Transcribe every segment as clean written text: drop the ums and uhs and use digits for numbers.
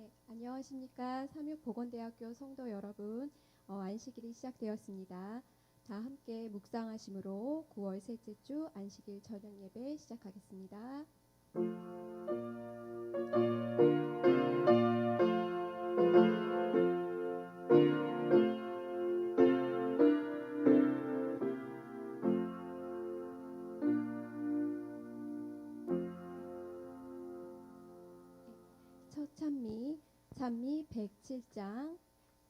네, 안녕하십니까. 삼육보건대학교 성도 여러분, 안식일이 시작되었습니다. 다 함께 묵상하심으로 9월 셋째 주 안식일 저녁 예배 시작하겠습니다. 첫 찬미 107장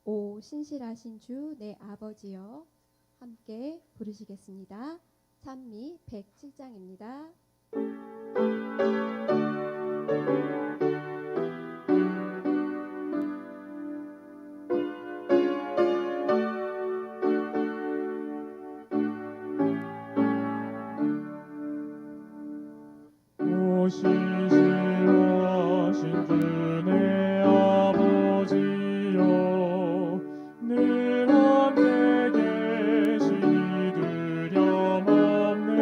오 신실하신 주 내 아버지여 함께 부르시겠습니다. 찬미 107장입니다. 오 신실하신 주 내 아버지여 늘 함께 계시니 두려움없네.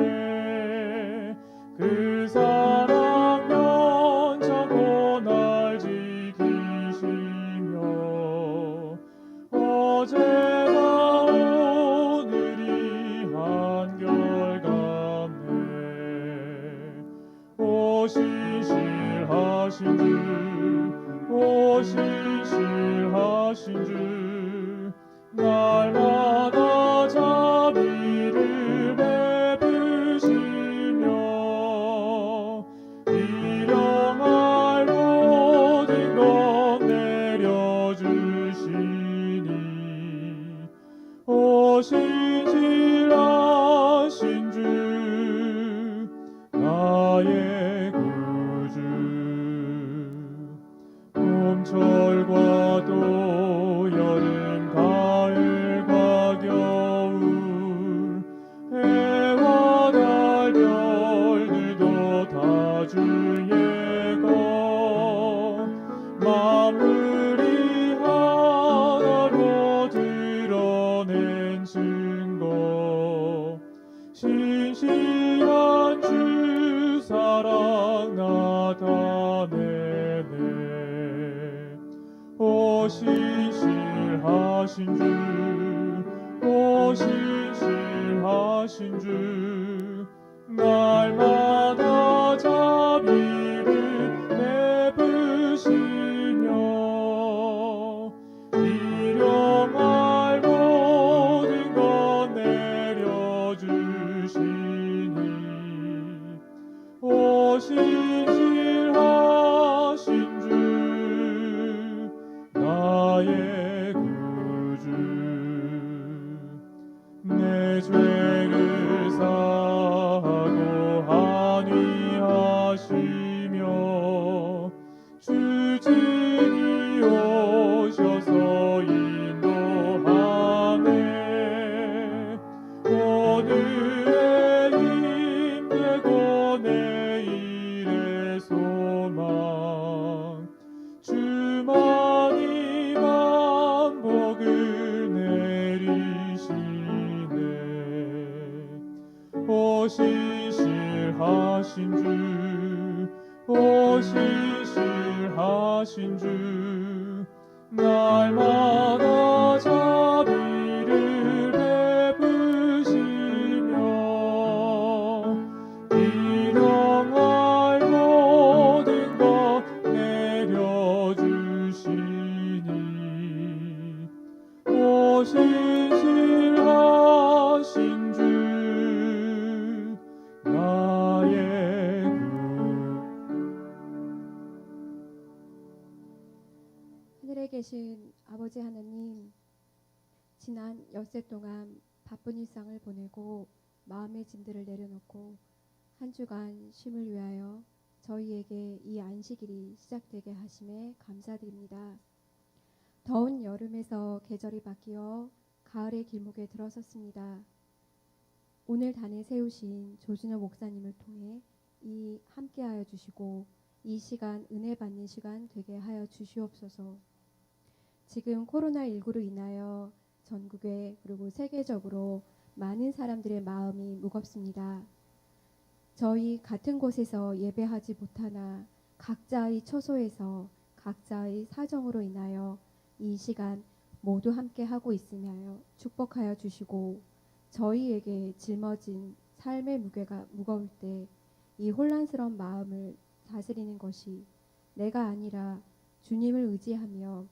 그 사랑 연장고 날 지키시며 어제나 오늘이 한결같네. 오 신실하신 주, 오 신실하신 주, 날마다 자비를 베푸시며 일용할 모든 것 내려주시니 오 신실하신 주 나의 구주. 봄철과 또 여름 가을과 겨울 해와 달 별들도 다 주의 것 만물이 하나로 드러낸 증거 신실한 주 사랑 나타내네. 오 신실하신 주, 오 신실하신 주, 날마다 자비를 베푸시며 일용할 모든 것 내려주시니 오 신실하신 주 나의 구주. 내 죄를 사하고 한위하시며 주진이 오셔서 인도하네. 오늘의 힘 되고 내일의 소망 주만이 만복을 내리시네. 오 신실하신 주, 오 신실하신 주, 날마다 자비를 베푸시며 일용할 모든 것 내려주시니 오 신실하신 주 나의 하늘에 계신 아버지 하나님, 지난 엿새 동안 바쁜 일상을 보내고 마음의 짐들을 내려놓고 한 주간 쉼을 위하여 저희에게 이 안식일이 시작되게 하심에 감사드립니다. 더운 여름에서 계절이 바뀌어 가을의 길목에 들어섰습니다. 오늘 단에 세우신 조진호 목사님을 통해 이 함께하여 주시고 이 시간 은혜 받는 시간 되게 하여 주시옵소서. 지금 코로나19로 인하여 전국에 그리고 세계적으로 많은 사람들의 마음이 무겁습니다. 저희 같은 곳에서 예배하지 못하나 각자의 처소에서 각자의 사정으로 인하여 이 시간 모두 함께 하고 있으며 축복하여 주시고 저희에게 짊어진 삶의 무게가 무거울 때 이 혼란스러운 마음을 다스리는 것이 내가 아니라 주님을 의지하며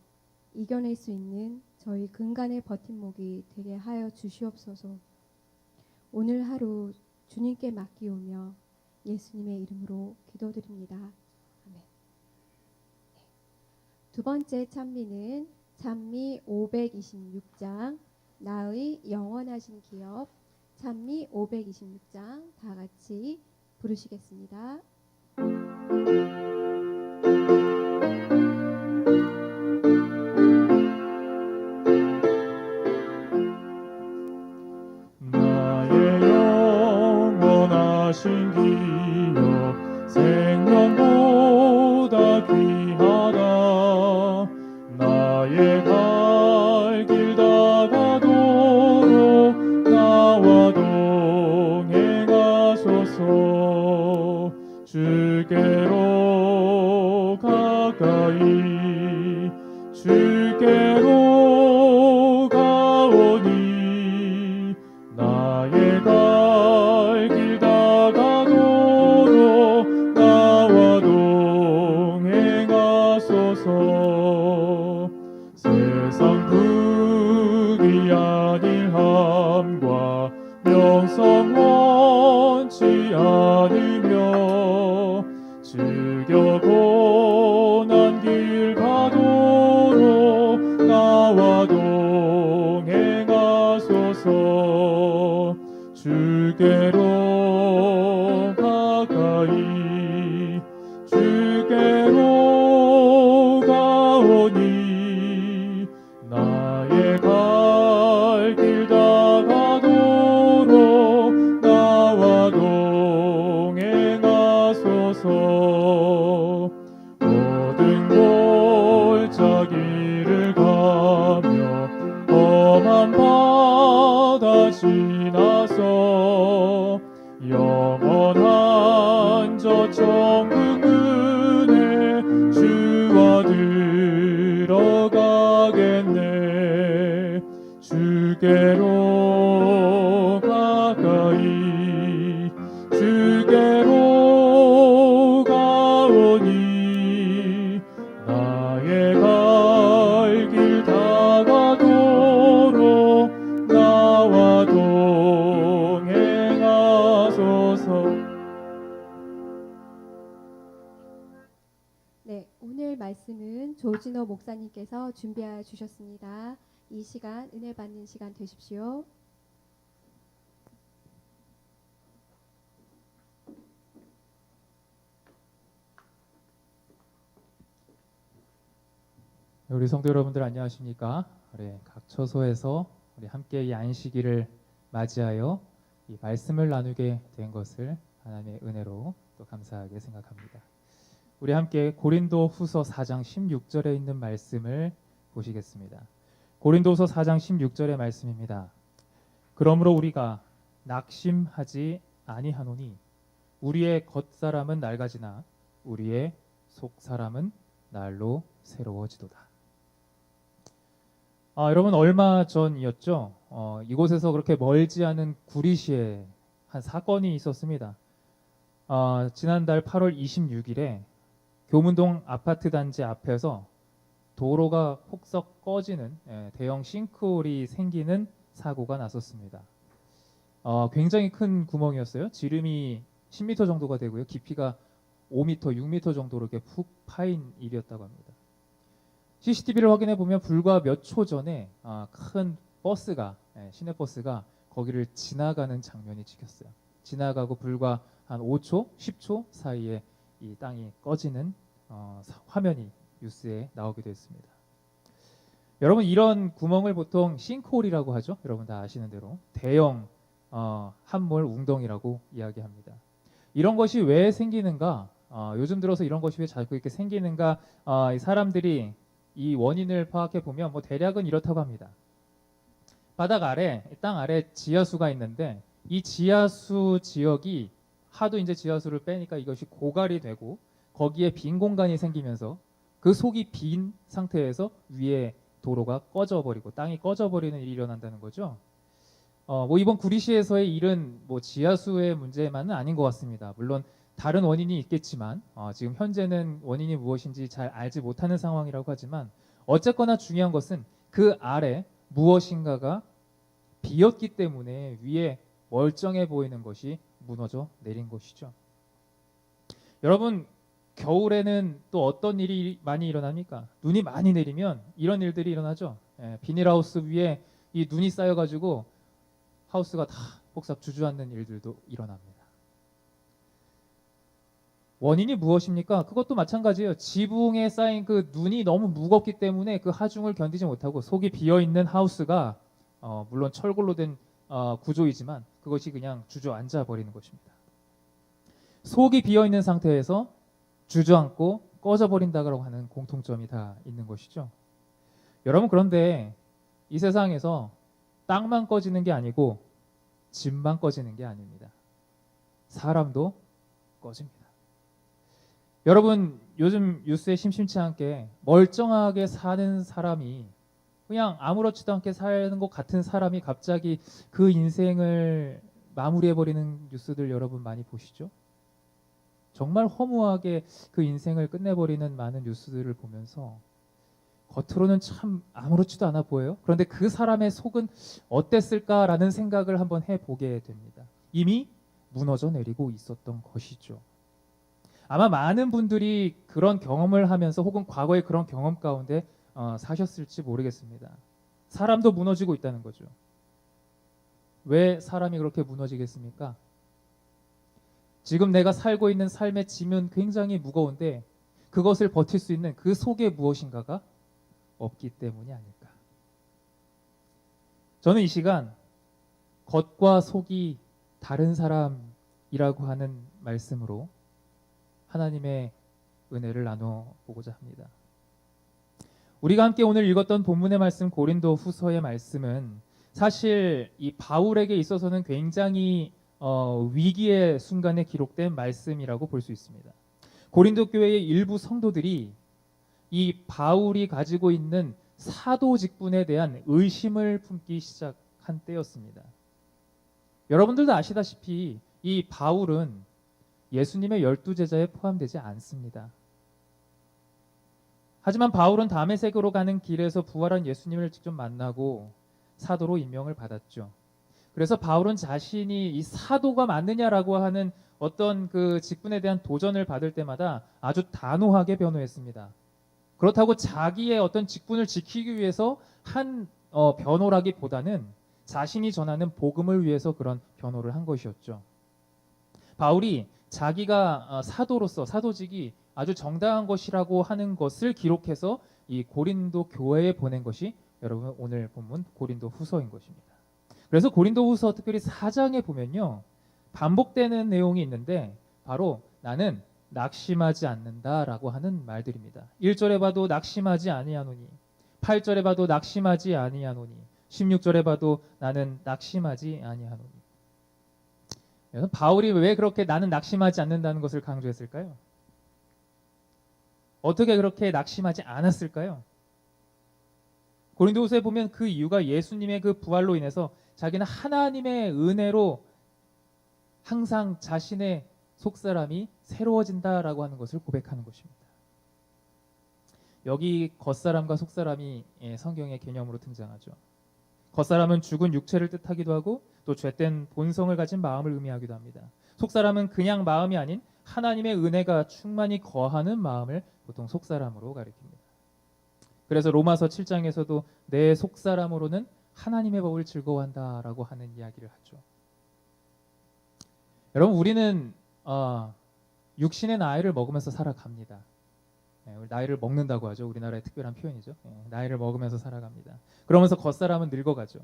이겨낼 수 있는 저희 근간의 버팀목이 되게 하여 주시옵소서. 오늘 하루 주님께 맡기오며 예수님의 이름으로 기도드립니다. 아멘. 두 번째 찬미는 찬미 526장 나의 영원하신 기업, 찬미 526장 다 같이 부르시겠습니다. 나의 영원하신 기업 생명보다 귀하다. 나의 갈 길 다가도록 나와 동행하소서. 주께로 가까이 주께로 가오니 나의 갈 길 다가도록 나와 동행하소서. 세상 부귀 아닐 함과 명성 원치 않으며 즐겨 고난 길 가도록 나와 동행하소서. 주께로 가까이 주께로 가오니 나의 갈 길 다가도록 나와 동행하소서. 모든 골짜기를 가며 험한 바다 지나서 영원한 저 천국 은혜 주와 들어가겠네. 주께로 가까이 주께로 가오니 나의 갈 길 다가도록 나와 동행하소서. 네, 오늘 말씀은 조진호 목사님께서 준비하여 주셨습니다. 이 시간 은혜 받는 시간 되십시오. 우리 성도 여러분들 안녕하십니까? 우리 각 처소에서 우리 함께 이 안식일을 맞이하여 이 말씀을 나누게 된 것을 하나님의 은혜로 또 감사하게 생각합니다. 우리 함께 고린도후서 4장 16절에 있는 말씀을 보시겠습니다. 고린도후서 4장 16절의 말씀입니다. 그러므로 우리가 낙심하지 아니하노니 우리의 겉사람은 낡아지나 우리의 속사람은 날로 새로워지도다. 여러분 얼마 전이었죠. 이곳에서 그렇게 멀지 않은 구리시에 한 사건이 있었습니다. 지난달 8월 26일에 교문동 아파트 단지 앞에서 도로가 폭삭 꺼지는 대형 싱크홀이 생기는 사고가 났었습니다. 굉장히 큰 구멍이었어요. 지름이 10m 정도가 되고요. 깊이가 5m, 6m 정도로 이렇게 푹 파인 일이었다고 합니다. CCTV를 확인해 보면 불과 몇 초 전에 큰 버스가 시내버스가 거기를 지나가는 장면이 찍혔어요. 지나가고 불과 한 5초, 10초 사이에 이 땅이 꺼지는 화면이 뉴스에 나오기도 했습니다. 여러분 이런 구멍을 보통 싱크홀이라고 하죠. 여러분 다 아시는 대로 대형 함몰 웅덩이라고 이야기합니다. 이런 것이 왜 생기는가? 요즘 들어서 이런 것이 왜 자꾸 이렇게 생기는가? 이 사람들이 이 원인을 파악해 보면 대략은 이렇다고 합니다. 바닥 아래, 땅 아래 지하수가 있는데 이 지하수 지역이 하도 이제 지하수를 빼니까 이것이 고갈이 되고 거기에 빈 공간이 생기면서 그 그 속이 빈 상태에서 위에 도로가 꺼져버리고 땅이 꺼져버리는 일이 일어난다는 거죠. 뭐 이번 구리시에서의 일은 뭐 지하수의 문제만은 아닌 것 같습니다. 물론 다른 원인이 있겠지만 지금 현재는 원인이 무엇인지 잘 알지 못하는 상황이라고 하지만 어쨌거나 중요한 것은 그 아래 무엇인가가 비었기 때문에 위에 멀쩡해 보이는 것이 무너져 내린 것이죠. 여러분, 겨울에는 또 어떤 일이 많이 일어납니까? 눈이 많이 내리면 이런 일들이 일어나죠. 비닐하우스 위에 이 눈이 쌓여가지고 하우스가 다 폭삭 주저앉는 일들도 일어납니다. 원인이 무엇입니까? 그것도 마찬가지예요. 지붕에 쌓인 그 눈이 너무 무겁기 때문에 그 하중을 견디지 못하고 속이 비어있는 하우스가 물론 철골로 된 구조이지만 그것이 그냥 주저앉아 버리는 것입니다. 속이 비어있는 상태에서 주저앉고 꺼져버린다고 하는 공통점이 다 있는 것이죠. 여러분, 그런데 이 세상에서 땅만 꺼지는 게 아니고 집만 꺼지는 게 아닙니다. 사람도 꺼집니다. 여러분, 요즘 뉴스에 심심치 않게 멀쩡하게 사는 사람이 그냥 아무렇지도 않게 사는 것 같은 사람이 갑자기 그 인생을 마무리해버리는 뉴스들 여러분 많이 보시죠? 정말 허무하게 그 인생을 끝내버리는 많은 뉴스들을 보면서 겉으로는 참 아무렇지도 않아 보여요. 그런데 그 사람의 속은 어땠을까라는 생각을 한번 해보게 됩니다. 이미 무너져 내리고 있었던 것이죠. 아마 많은 분들이 그런 경험을 하면서 혹은 과거의 그런 경험 가운데 사셨을지 모르겠습니다. 사람도 무너지고 있다는 거죠. 왜 사람이 그렇게 무너지겠습니까? 지금 내가 살고 있는 삶의 짐은 굉장히 무거운데 그것을 버틸 수 있는 그 속에 무엇인가가 없기 때문이 아닐까. 저는 이 시간 겉과 속이 다른 사람이라고 하는 말씀으로 하나님의 은혜를 나눠보고자 합니다. 우리가 함께 오늘 읽었던 본문의 말씀 고린도 후서의 말씀은 사실 이 바울에게 있어서는 굉장히 위기의 순간에 기록된 말씀이라고 볼 수 있습니다. 고린도 교회의 일부 성도들이 이 바울이 가지고 있는 사도 직분에 대한 의심을 품기 시작한 때였습니다. 여러분들도 아시다시피 이 바울은 예수님의 12제자에 포함되지 않습니다. 하지만 바울은 다메섹으로 가는 길에서 부활한 예수님을 직접 만나고 사도로 임명을 받았죠. 그래서 바울은 자신이 이 사도가 맞느냐라고 하는 어떤 그 직분에 대한 도전을 받을 때마다 아주 단호하게 변호했습니다. 그렇다고 자기의 어떤 직분을 지키기 위해서 한 변호라기보다는 자신이 전하는 복음을 위해서 그런 변호를 한 것이었죠. 바울이 자기가 사도로서 사도직이 아주 정당한 것이라고 하는 것을 기록해서 이 고린도 교회에 보낸 것이 여러분 오늘 본문 고린도 후서인 것입니다. 그래서 고린도 후서 특별히 4장에 보면요, 반복되는 내용이 있는데 바로 나는 낙심하지 않는다라고 하는 말들입니다. 1절에 봐도 낙심하지 아니하노니, 8절에 봐도 낙심하지 아니하노니, 16절에 봐도 나는 낙심하지 아니하노니. 여러분, 바울이 왜 그렇게 나는 낙심하지 않는다는 것을 강조했을까요? 어떻게 그렇게 낙심하지 않았을까요? 고린도후서에 보면 그 이유가 예수님의 그 부활로 인해서 자기는 하나님의 은혜로 항상 자신의 속사람이 새로워진다라고 하는 것을 고백하는 것입니다. 여기 겉사람과 속사람이 성경의 개념으로 등장하죠. 겉사람은 죽은 육체를 뜻하기도 하고 또 죄된 본성을 가진 마음을 의미하기도 합니다. 속사람은 그냥 마음이 아닌 하나님의 은혜가 충만히 거하는 마음을 보통 속사람으로 가리킵니다. 그래서 로마서 7장에서도 내 속사람으로는 하나님의 법을 즐거워한다라고 하는 이야기를 하죠. 여러분, 우리는 육신의 나이를 먹으면서 살아갑니다. 나이를 먹는다고 하죠. 우리나라의 특별한 표현이죠. 나이를 먹으면서 살아갑니다. 그러면서 겉사람은 늙어가죠.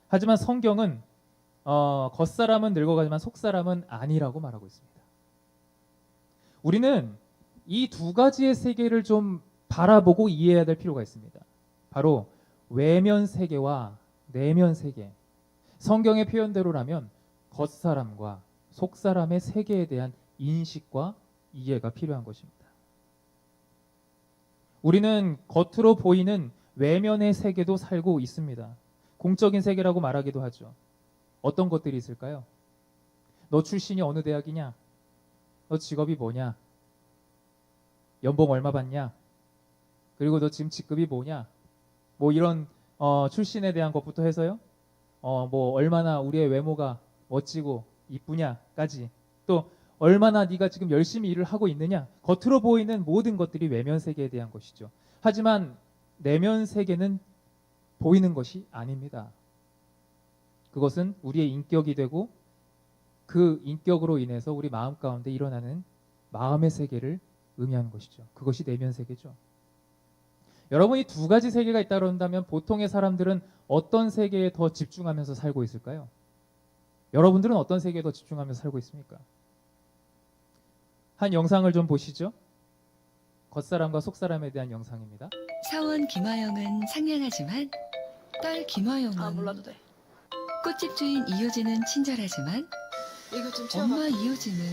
하지만 성경은 겉사람은 늙어가지만 속사람은 아니라고 말하고 있습니다. 우리는 이 두 가지의 세계를 좀 바라보고 이해해야 될 필요가 있습니다. 바로 외면 세계와 내면 세계. 성경의 표현대로라면 겉사람과 속사람의 세계에 대한 인식과 이해가 필요한 것입니다. 우리는 겉으로 보이는 외면의 세계도 살고 있습니다. 공적인 세계라고 말하기도 하죠. 어떤 것들이 있을까요? 너 출신이 어느 대학이냐? 너 직업이 뭐냐? 연봉 얼마 받냐? 그리고 너 지금 직급이 뭐냐? 뭐 이런 출신에 대한 것부터 해서요. 뭐 얼마나 우리의 외모가 멋지고 이쁘냐까지, 또 얼마나 네가 지금 열심히 일을 하고 있느냐, 겉으로 보이는 모든 것들이 외면 세계에 대한 것이죠. 하지만 내면 세계는 보이는 것이 아닙니다. 그것은 우리의 인격이 되고 그 인격으로 인해서 우리 마음 가운데 일어나는 마음의 세계를 의미하는 것이죠. 그것이 내면 세계죠. 여러분이 두 가지 세계가 있다 그런다면 보통의 사람들은 어떤 세계에 더 집중하면서 살고 있을까요? 여러분들은 어떤 세계에 더 집중하면서 살고 있습니까? 한 영상을 좀 보시죠. 겉사람과 속사람에 대한 영상입니다. 사원 김화영은 상냥하지만 딸 김화영은 몰라도 돼. 꽃집 주인 이효진은 친절하지만 이거 좀 채워봐. 엄마 이효진은,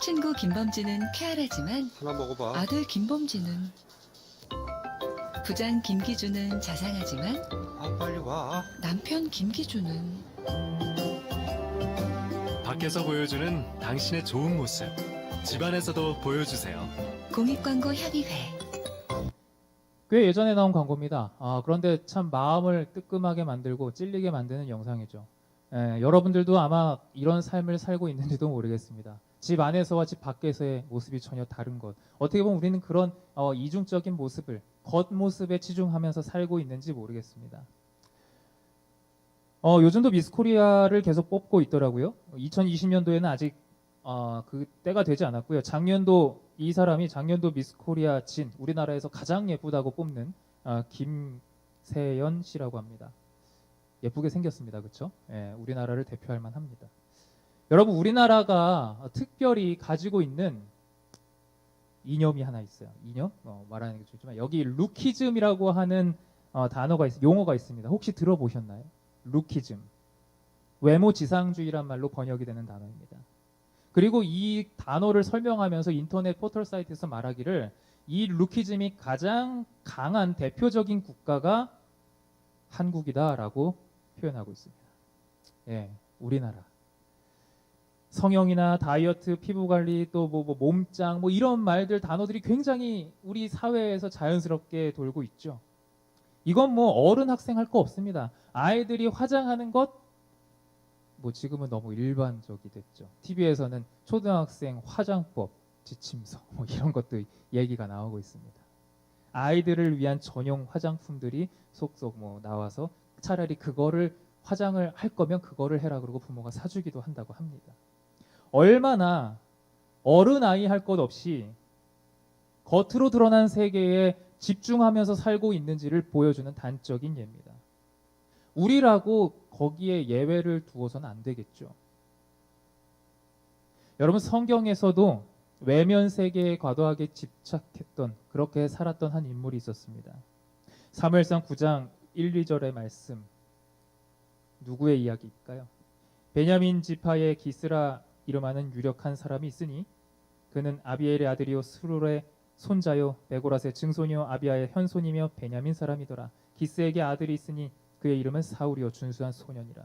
친구 김범진은 쾌활하지만 하나 먹어봐. 아들 김범진은, 부장 김기주는 자상하지만 아, 빨리 와. 남편 김기주는 밖에서 보여주는 당신의 좋은 모습, 집안에서도 보여주세요. 공익광고 협의회. 꽤 예전에 나온 광고입니다. 그런데 참 마음을 뜨끔하게 만들고 찔리게 만드는 영상이죠. 여러분들도 아마 이런 삶을 살고 있는지도 모르겠습니다. 집 안에서와 집 밖에서의 모습이 전혀 다른 것. 어떻게 보면 우리는 그런 이중적인 모습을, 겉모습에 치중하면서 살고 있는지 모르겠습니다. 요즘도 미스 코리아를 계속 뽑고 있더라고요. 2020년도에는 아직 그 때가 되지 않았고요. 작년도 이 사람이 작년도 미스 코리아 진, 우리나라에서 가장 예쁘다고 뽑는 김세연 씨라고 합니다. 예쁘게 생겼습니다. 그렇죠? 우리나라를 대표할 만합니다. 여러분, 우리나라가 특별히 가지고 있는 이념이 하나 있어요. 이념? 말하는 게 좋지만 여기 루키즘이라고 하는 용어가 있습니다. 혹시 들어보셨나요? 루키즘. 외모 지상주의란 말로 번역이 되는 단어입니다. 그리고 이 단어를 설명하면서 인터넷 포털 사이트에서 말하기를 이 루키즘이 가장 강한 대표적인 국가가 한국이다라고 표현하고 있습니다. 우리나라. 성형이나 다이어트, 피부관리, 또 몸짱, 이런 말들, 단어들이 굉장히 우리 사회에서 자연스럽게 돌고 있죠. 이건 어른 학생 할 거 없습니다. 아이들이 화장하는 것, 지금은 너무 일반적이 됐죠. TV에서는 초등학생 화장법, 지침서, 이런 것도 얘기가 나오고 있습니다. 아이들을 위한 전용 화장품들이 속속 나와서 차라리 그거를 화장을 할 거면 그거를 해라 그러고 부모가 사주기도 한다고 합니다. 얼마나 어른 아이 할 것 없이 겉으로 드러난 세계에 집중하면서 살고 있는지를 보여주는 단적인 예입니다. 우리라고 거기에 예외를 두어서는 안 되겠죠. 여러분, 성경에서도 외면 세계에 과도하게 집착했던, 그렇게 살았던 한 인물이 있었습니다. 사무엘상 9장 1, 2절의 말씀, 누구의 이야기일까요? 베냐민 지파의 기스라 이름하는 유력한 사람이 있으니 그는 아비엘의 아들이요 스룰의 손자요 베고라스의 증손이요 아비아의 현손이며 베냐민 사람이더라. 기스에게 아들이 있으니 그의 이름은 사울이요 준수한 소년이라.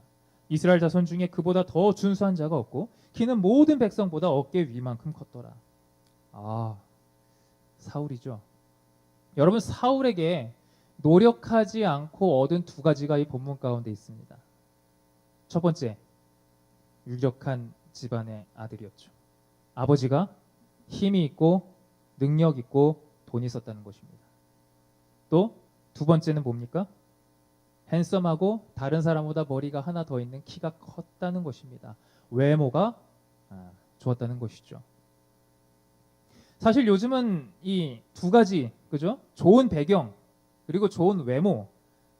이스라엘 자손 중에 그보다 더 준수한 자가 없고 키는 모든 백성보다 어깨 위만큼 컸더라. 사울이죠. 여러분, 사울에게 노력하지 않고 얻은 두 가지가 이 본문 가운데 있습니다. 첫 번째, 유력한 집안의 아들이었죠. 아버지가 힘이 있고 능력 있고 돈이 있었다는 것입니다. 또 두 번째는 뭡니까? 핸섬하고 다른 사람보다 머리가 하나 더 있는 키가 컸다는 것입니다. 외모가 좋았다는 것이죠. 사실 요즘은 이 두 가지, 그죠? 좋은 배경 그리고 좋은 외모,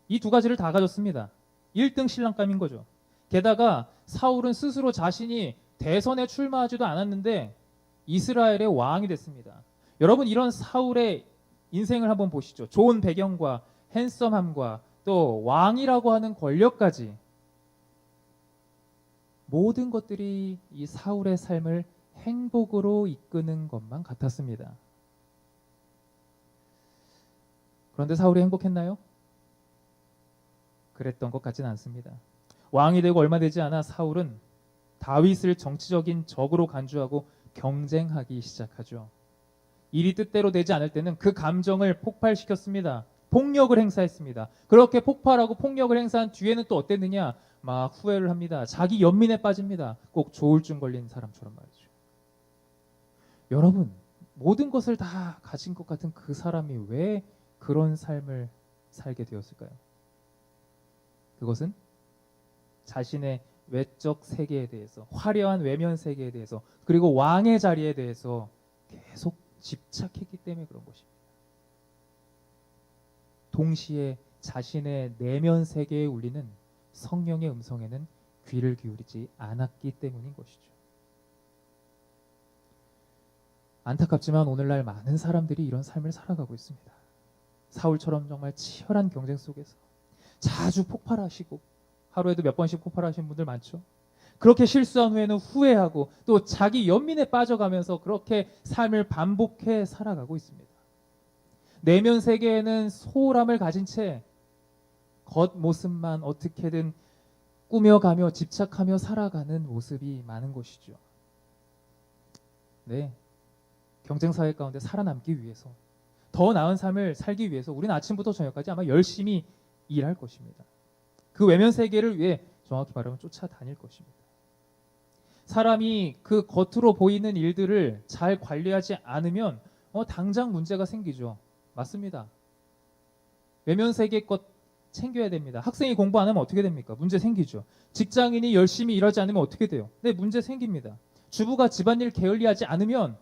이 두 가지를 다 가졌습니다. 1등 신랑감인 거죠. 게다가 사울은 스스로 자신이 대선에 출마하지도 않았는데 이스라엘의 왕이 됐습니다. 여러분, 이런 사울의 인생을 한번 보시죠. 좋은 배경과 핸섬함과 또 왕이라고 하는 권력까지, 모든 것들이 이 사울의 삶을 행복으로 이끄는 것만 같았습니다. 그런데 사울이 행복했나요? 그랬던 것 같지는 않습니다. 왕이 되고 얼마 되지 않아 사울은 다윗을 정치적인 적으로 간주하고 경쟁하기 시작하죠. 일이 뜻대로 되지 않을 때는 그 감정을 폭발시켰습니다. 폭력을 행사했습니다. 그렇게 폭발하고 폭력을 행사한 뒤에는 또 어땠느냐? 막 후회를 합니다. 자기 연민에 빠집니다. 꼭 조울증 걸린 사람처럼 말이죠. 여러분, 모든 것을 다 가진 것 같은 그 사람이 왜 그런 삶을 살게 되었을까요? 그것은 자신의 외적 세계에 대해서, 화려한 외면 세계에 대해서, 그리고 왕의 자리에 대해서 계속 집착했기 때문에 그런 것입니다. 동시에 자신의 내면 세계에 울리는 성령의 음성에는 귀를 기울이지 않았기 때문인 것이죠. 안타깝지만 오늘날 많은 사람들이 이런 삶을 살아가고 있습니다. 사울처럼 정말 치열한 경쟁 속에서 자주 폭발하시고 하루에도 몇 번씩 폭발하시는 분들 많죠. 그렇게 실수한 후에는 후회하고 또 자기 연민에 빠져가면서 그렇게 삶을 반복해 살아가고 있습니다. 내면 세계에는 소홀함을 가진 채 겉모습만 어떻게든 꾸며가며 집착하며 살아가는 모습이 많은 것이죠. 네, 경쟁사회 가운데 살아남기 위해서, 더 나은 삶을 살기 위해서 우리는 아침부터 저녁까지 아마 열심히 일할 것입니다. 그 외면 세계를 위해 정확히 말하면 쫓아다닐 것입니다. 사람이 그 겉으로 보이는 일들을 잘 관리하지 않으면 당장 문제가 생기죠. 맞습니다. 외면 세계 것 챙겨야 됩니다. 학생이 공부 안 하면 어떻게 됩니까? 문제 생기죠. 직장인이 열심히 일하지 않으면 어떻게 돼요? 네, 문제 생깁니다. 주부가 집안일 게을리하지 않으면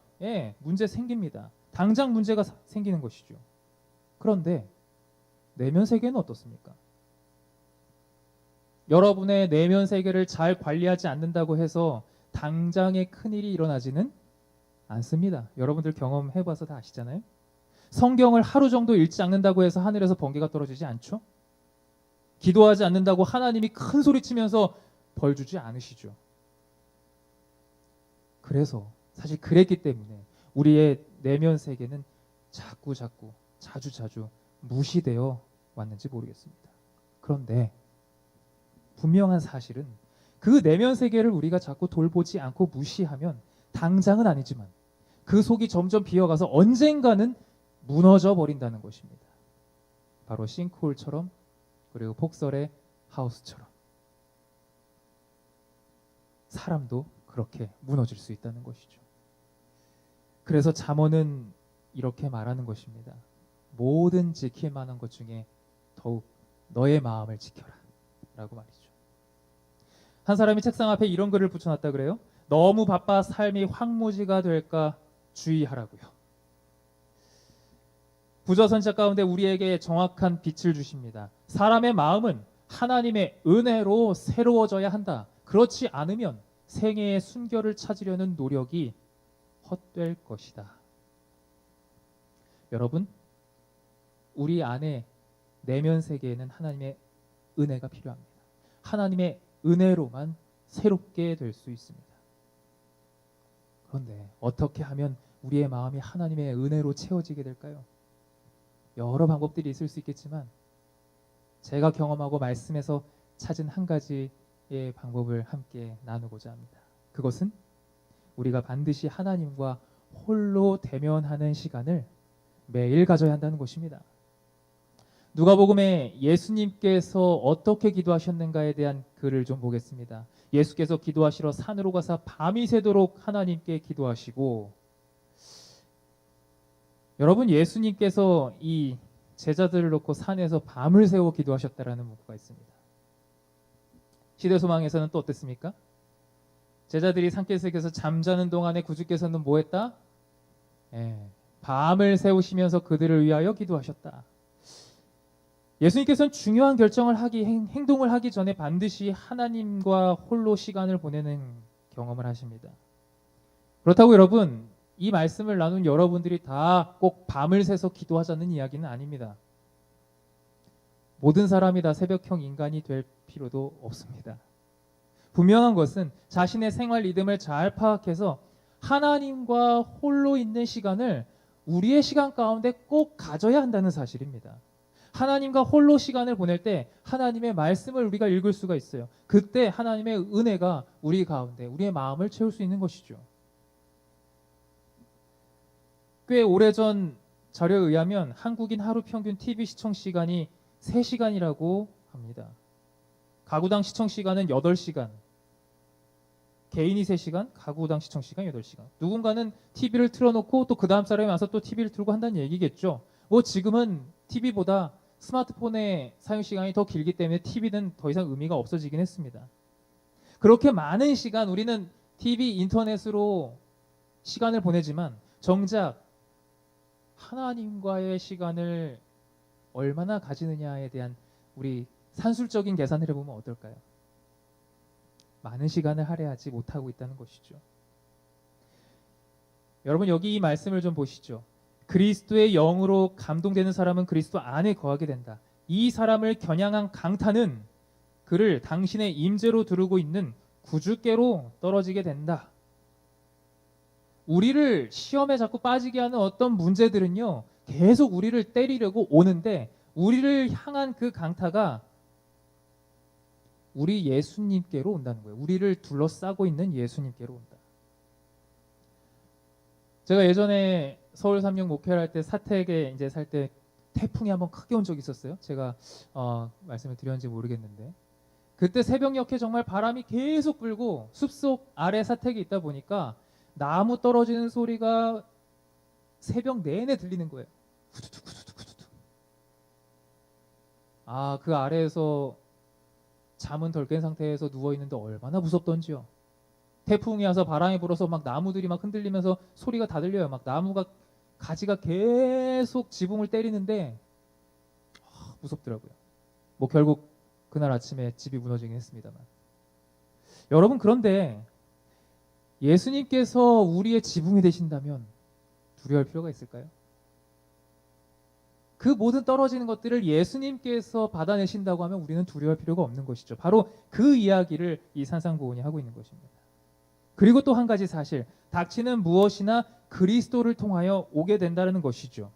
문제 생깁니다. 당장 문제가 생기는 것이죠. 그런데 내면 세계는 어떻습니까? 여러분의 내면 세계를 잘 관리하지 않는다고 해서 당장의 큰일이 일어나지는 않습니다. 여러분들 경험해봐서 다 아시잖아요. 성경을 하루 정도 읽지 않는다고 해서 하늘에서 번개가 떨어지지 않죠. 기도하지 않는다고 하나님이 큰 소리 치면서 벌 주지 않으시죠. 그래서 사실 그랬기 때문에 우리의 내면 세계는 자주 무시되어 왔는지 모르겠습니다. 그런데 분명한 사실은 그 내면 세계를 우리가 자꾸 돌보지 않고 무시하면 당장은 아니지만 그 속이 점점 비어가서 언젠가는 무너져 버린다는 것입니다. 바로 싱크홀처럼, 그리고 폭설의 하우스처럼 사람도 그렇게 무너질 수 있다는 것이죠. 그래서 잠언은 이렇게 말하는 것입니다. 모든 지킬 만한 것 중에 더욱 너의 마음을 지켜라 라고 말이죠. 한 사람이 책상 앞에 이런 글을 붙여놨다 그래요. 너무 바빠 삶이 황무지가 될까 주의하라고요. 부저선자 가운데 우리에게 정확한 빛을 주십니다. 사람의 마음은 하나님의 은혜로 새로워져야 한다. 그렇지 않으면 생애의 순결을 찾으려는 노력이 헛될 것이다. 여러분, 우리 안에 내면 세계에는 하나님의 은혜가 필요합니다. 하나님의 은혜로만 새롭게 될 수 있습니다. 그런데 어떻게 하면 우리의 마음이 하나님의 은혜로 채워지게 될까요? 여러 방법들이 있을 수 있겠지만 제가 경험하고 말씀에서 찾은 한 가지의 방법을 함께 나누고자 합니다. 그것은 우리가 반드시 하나님과 홀로 대면하는 시간을 매일 가져야 한다는 것입니다. 누가복음에 예수님께서 어떻게 기도하셨는가에 대한 글을 좀 보겠습니다. 예수께서 기도하시러 산으로 가사 밤이 새도록 하나님께 기도하시고, 여러분, 예수님께서 이 제자들을 놓고 산에서 밤을 새워 기도하셨다라는 문구가 있습니다. 시대소망에서는 또 어땠습니까? 제자들이 산기슭에서 잠자는 동안에 구주께서는 뭐 했다? 밤을 새우시면서 그들을 위하여 기도하셨다. 예수님께서는 중요한 결정을 행동을 하기 전에 반드시 하나님과 홀로 시간을 보내는 경험을 하십니다. 그렇다고 여러분, 이 말씀을 나눈 여러분들이 다 꼭 밤을 새서 기도하자는 이야기는 아닙니다. 모든 사람이 다 새벽형 인간이 될 필요도 없습니다. 분명한 것은 자신의 생활 리듬을 잘 파악해서 하나님과 홀로 있는 시간을 우리의 시간 가운데 꼭 가져야 한다는 사실입니다. 하나님과 홀로 시간을 보낼 때 하나님의 말씀을 우리가 읽을 수가 있어요. 그때 하나님의 은혜가 우리 가운데 우리의 마음을 채울 수 있는 것이죠. 꽤 오래전 자료에 의하면 한국인 하루 평균 TV 시청 시간이 3시간이라고 합니다. 가구당 시청 시간은 8시간. 개인이 3시간, 가구당 시청 시간 8시간. 누군가는 TV를 틀어놓고 또 그 다음 사람이 와서 또 TV를 틀고 한다는 얘기겠죠. 뭐 지금은 TV보다 스마트폰의 사용 시간이 더 길기 때문에 TV는 더 이상 의미가 없어지긴 했습니다. 그렇게 많은 시간 우리는 TV, 인터넷으로 시간을 보내지만 정작 하나님과의 시간을 얼마나 가지느냐에 대한 우리 산술적인 계산을 해보면 어떨까요? 많은 시간을 할애하지 못하고 있다는 것이죠. 여러분 여기 이 말씀을 좀 보시죠. 그리스도의 영으로 감동되는 사람은 그리스도 안에 거하게 된다. 이 사람을 겨냥한 강타는 그를 당신의 임재로 두르고 있는 구주께로 떨어지게 된다. 우리를 시험에 자꾸 빠지게 하는 어떤 문제들은요, 계속 우리를 때리려고 오는데 우리를 향한 그 강타가 우리 예수님께로 온다는 거예요. 우리를 둘러싸고 있는 예수님께로 온다. 제가 예전에 서울 삼육 목회를 할 때 사택에 이제 살 때 태풍이 한번 크게 온 적이 있었어요. 제가 말씀을 드렸는지 모르겠는데 그때 새벽녘에 정말 바람이 계속 불고 숲속 아래 사택에 있다 보니까 나무 떨어지는 소리가 새벽 내내 들리는 거예요. 후두둑 후두둑 후두둑. 그 아래에서 잠은 덜 깬 상태에서 누워 있는데 얼마나 무섭던지요. 태풍이 와서 바람이 불어서 막 나무들이 막 흔들리면서 소리가 다 들려요. 막 나무가 가지가 계속 지붕을 때리는데 무섭더라고요. 뭐 결국 그날 아침에 집이 무너지긴 했습니다만. 여러분 그런데 예수님께서 우리의 지붕이 되신다면 두려워할 필요가 있을까요? 그 모든 떨어지는 것들을 예수님께서 받아내신다고 하면 우리는 두려워할 필요가 없는 것이죠. 바로 그 이야기를 이 산상보훈이 하고 있는 것입니다. 그리고 또 한 가지 사실, 닥치는 무엇이나 그리스도를 통하여 오게 된다는 것이죠.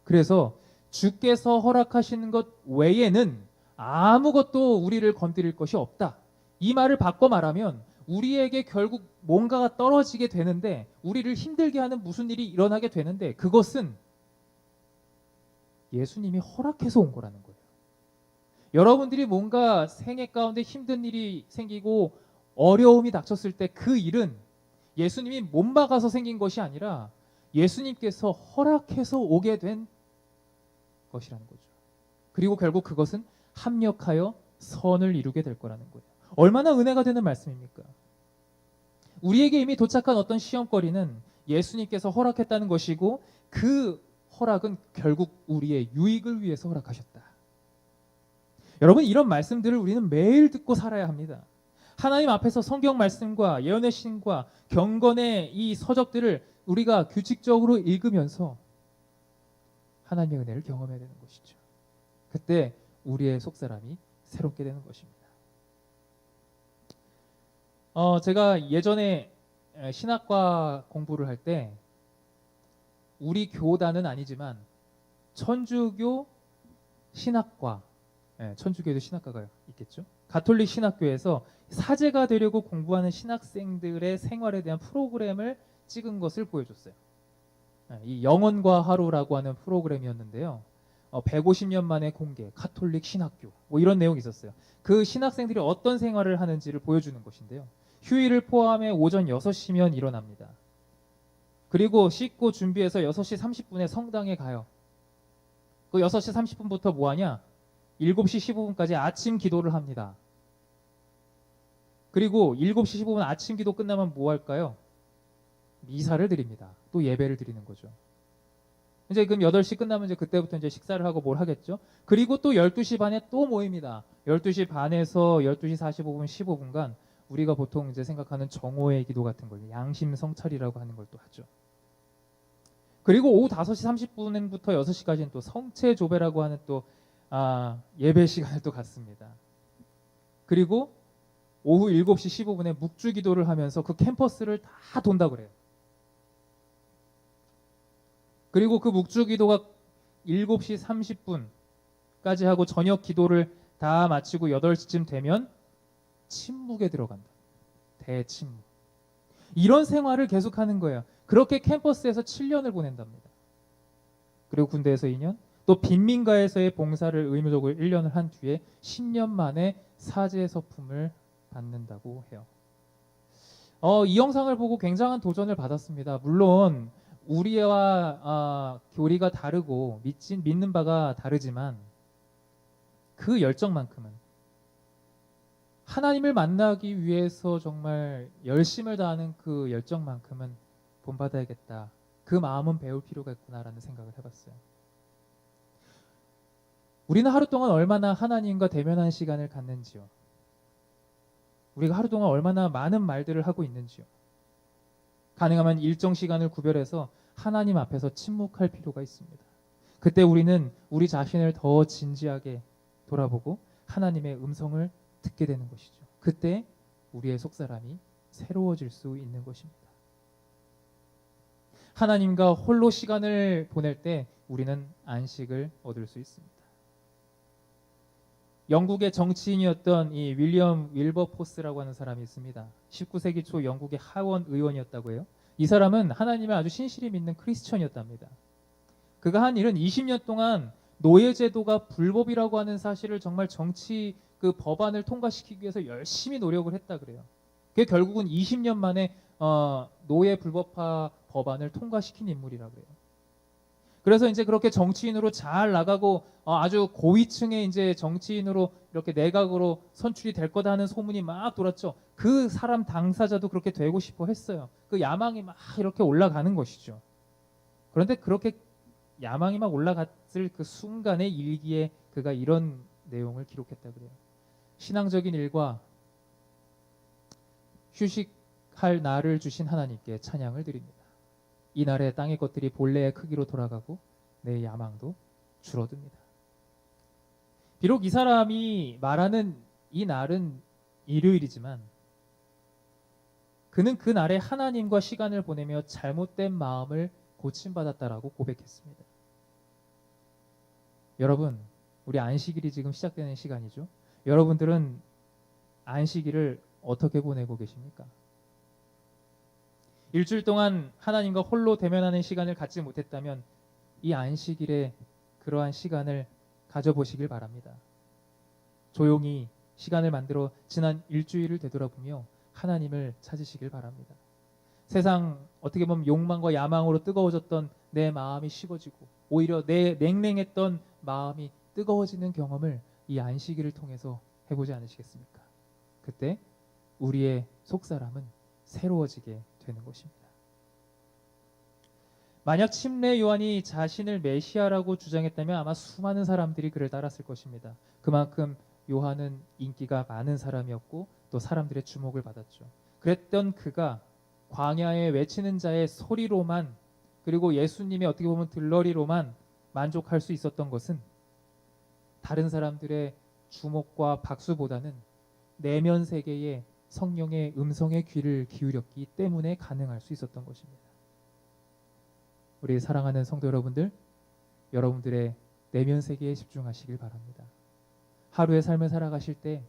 그래서 주께서 허락하시는 것 외에는 아무것도 우리를 건드릴 것이 없다. 이 말을 바꿔 말하면 우리에게 결국 뭔가가 떨어지게 되는데 우리를 힘들게 하는 무슨 일이 일어나게 되는데 그것은 예수님이 허락해서 온 거라는 거예요. 여러분들이 뭔가 생애 가운데 힘든 일이 생기고 어려움이 닥쳤을 때 그 일은 예수님이 못 막아서 생긴 것이 아니라 예수님께서 허락해서 오게 된 것이라는 거죠. 그리고 결국 그것은 합력하여 선을 이루게 될 거라는 거예요. 얼마나 은혜가 되는 말씀입니까? 우리에게 이미 도착한 어떤 시험거리는 예수님께서 허락했다는 것이고 그 허락은 결국 우리의 유익을 위해서 허락하셨다. 여러분 이런 말씀들을 우리는 매일 듣고 살아야 합니다. 하나님 앞에서 성경 말씀과 예언의 신과 경건의 이 서적들을 우리가 규칙적으로 읽으면서 하나님의 은혜를 경험해야 되는 것이죠. 그때 우리의 속사람이 새롭게 되는 것입니다. 제가 예전에 신학과 공부를 할 때 우리 교단은 아니지만 천주교 신학과, 천주교에도 신학과가 있겠죠. 가톨릭 신학교에서 사제가 되려고 공부하는 신학생들의 생활에 대한 프로그램을 찍은 것을 보여줬어요. 이 영혼과 하루라고 하는 프로그램이었는데요. 150년 만에 공개, 가톨릭 신학교 뭐 이런 내용이 있었어요. 그 신학생들이 어떤 생활을 하는지를 보여주는 것인데요. 휴일을 포함해 오전 6시면 일어납니다. 그리고 씻고 준비해서 6시 30분에 성당에 가요. 그 6시 30분부터 뭐 하냐? 7시 15분까지 아침 기도를 합니다. 그리고 7시 15분 아침 기도 끝나면 뭐 할까요? 미사를 드립니다. 또 예배를 드리는 거죠. 이제 그럼 8시 끝나면 이제 그때부터 이제 식사를 하고 뭘 하겠죠? 그리고 또 12시 반에 또 모입니다. 12시 반에서 12시 45분, 15분간 우리가 보통 이제 생각하는 정오의 기도 같은 걸 양심 성찰이라고 하는 걸 또 하죠. 그리고 오후 5시 30분부터 6시까지는 또 성체 조배라고 하는 또 예배 시간을 또 갖습니다. 그리고 오후 7시 15분에 묵주 기도를 하면서 그 캠퍼스를 다 돈다고 그래요. 그리고 그 묵주 기도가 7시 30분까지 하고 저녁 기도를 다 마치고 8시쯤 되면 침묵에 들어간다. 대침묵. 이런 생활을 계속하는 거예요. 그렇게 캠퍼스에서 7년을 보낸답니다. 그리고 군대에서 2년, 또 빈민가에서의 봉사를 의무적으로 1년을 한 뒤에 10년 만에 사제 서품을 받는다고 해요. 이 영상을 보고 굉장한 도전을 받았습니다. 물론 우리와 교리가 다르고 믿는 바가 다르지만 그 열정만큼은 하나님을 만나기 위해서 정말 열심을 다하는 그 열정만큼은 본받아야겠다. 그 마음은 배울 필요가 있구나라는 생각을 해봤어요. 우리는 하루 동안 얼마나 하나님과 대면하는 시간을 갖는지요. 우리가 하루 동안 얼마나 많은 말들을 하고 있는지요. 가능하면 일정 시간을 구별해서 하나님 앞에서 침묵할 필요가 있습니다. 그때 우리는 우리 자신을 더 진지하게 돌아보고 하나님의 음성을 듣게 되는 것이죠. 그때 우리의 속사람이 새로워질 수 있는 것입니다. 하나님과 홀로 시간을 보낼 때 우리는 안식을 얻을 수 있습니다. 영국의 정치인이었던 이 윌리엄 윌버포스라고 하는 사람이 있습니다. 19세기 초 영국의 하원 의원이었다고 해요. 이 사람은 하나님을 아주 신실히 믿는 크리스천이었답니다. 그가 한 일은 20년 동안 노예제도가 불법이라고 하는 사실을 정말 정치 그 법안을 통과시키기 위해서 열심히 노력을 했다 그래요. 그게 결국은 20년 만에 노예 불법화 법안을 통과시킨 인물이라 그래요. 그래서 이제 그렇게 정치인으로 잘 나가고 아주 고위층의 이제 정치인으로 이렇게 내각으로 선출이 될 거다 하는 소문이 막 돌았죠. 그 사람 당사자도 그렇게 되고 싶어 했어요. 그 야망이 막 이렇게 올라가는 것이죠. 그런데 그렇게 야망이 막 올라갔을 그 순간의 일기에 그가 이런 내용을 기록했다 그래요. 신앙적인 일과 휴식할 날을 주신 하나님께 찬양을 드립니다. 이날에 땅의 것들이 본래의 크기로 돌아가고 내 야망도 줄어듭니다. 비록 이 사람이 말하는 이 날은 일요일이지만 그는 그 날에 하나님과 시간을 보내며 잘못된 마음을 고침받았다라고 고백했습니다. 여러분, 우리 안식일이 지금 시작되는 시간이죠. 여러분들은 안식일을 어떻게 보내고 계십니까? 일주일 동안 하나님과 홀로 대면하는 시간을 갖지 못했다면 이 안식일에 그러한 시간을 가져보시길 바랍니다. 조용히 시간을 만들어 지난 일주일을 되돌아보며 하나님을 찾으시길 바랍니다. 세상 어떻게 보면 욕망과 야망으로 뜨거워졌던 내 마음이 식어지고 오히려 내 냉랭했던 마음이 뜨거워지는 경험을 이 안식일을 통해서 해보지 않으시겠습니까? 그때 우리의 속사람은 새로워지게 되는 것입니다. 만약 침례 요한이 자신을 메시아라고 주장했다면 아마 수많은 사람들이 그를 따랐을 것입니다. 그만큼 요한은 인기가 많은 사람이었고 또 사람들의 주목을 받았죠. 그랬던 그가 광야에 외치는 자의 소리로만 그리고 예수님의 어떻게 보면 들러리로만 만족할 수 있었던 것은 다른 사람들의 주목과 박수보다는 내면 세계의 성령의 음성에 귀를 기울였기 때문에 가능할 수 있었던 것입니다. 우리 사랑하는 성도 여러분들, 여러분들의 내면 세계에 집중하시길 바랍니다. 하루의 삶을 살아가실 때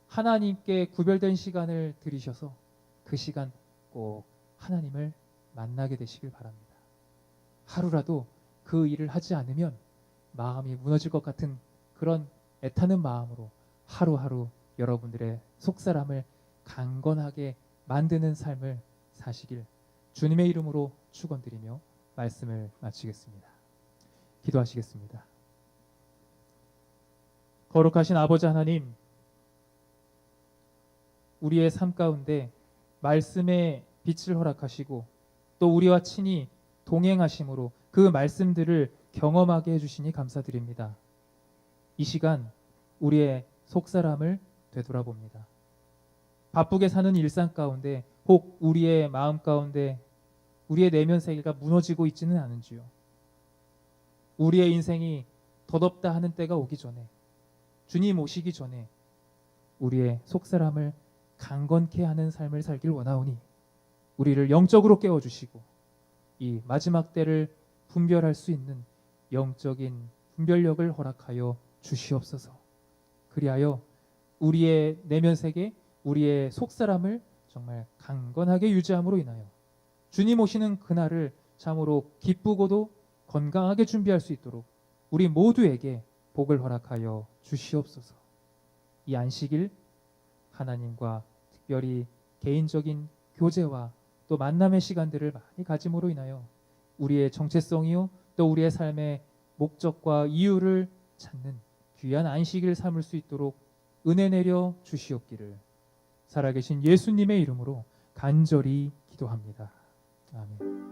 하나님께 구별된 시간을 들이셔서 그 시간 꼭 하나님을 만나게 되시길 바랍니다. 하루라도 그 일을 하지 않으면 마음이 무너질 것 같은 그런 애타는 마음으로 하루하루 여러분들의 속사람을 강건하게 만드는 삶을 사시길 주님의 이름으로 축원드리며 말씀을 마치겠습니다. 기도하시겠습니다. 거룩하신 아버지 하나님, 우리의 삶 가운데 말씀의 빛을 허락하시고 또 우리와 친히 동행하심으로 그 말씀들을 경험하게 해주시니 감사드립니다. 이 시간 우리의 속사람을 되돌아봅니다. 바쁘게 사는 일상 가운데 혹 우리의 마음 가운데 우리의 내면 세계가 무너지고 있지는 않은지요. 우리의 인생이 덧없다 하는 때가 오기 전에 주님 오시기 전에 우리의 속사람을 강건케 하는 삶을 살길 원하오니 우리를 영적으로 깨워주시고 이 마지막 때를 분별할 수 있는 영적인 분별력을 허락하여 주시옵소서. 그리하여 우리의 내면 세계, 우리의 속사람을 정말 강건하게 유지함으로 인하여 주님 오시는 그날을 참으로 기쁘고도 건강하게 준비할 수 있도록 우리 모두에게 복을 허락하여 주시옵소서. 이 안식일 하나님과 특별히 개인적인 교제와 또 만남의 시간들을 많이 가짐으로 인하여 우리의 정체성이요 또 우리의 삶의 목적과 이유를 찾는 귀한 안식일 삼을 수 있도록 은혜 내려 주시옵기를 살아계신 예수님의 이름으로 간절히 기도합니다. 아멘.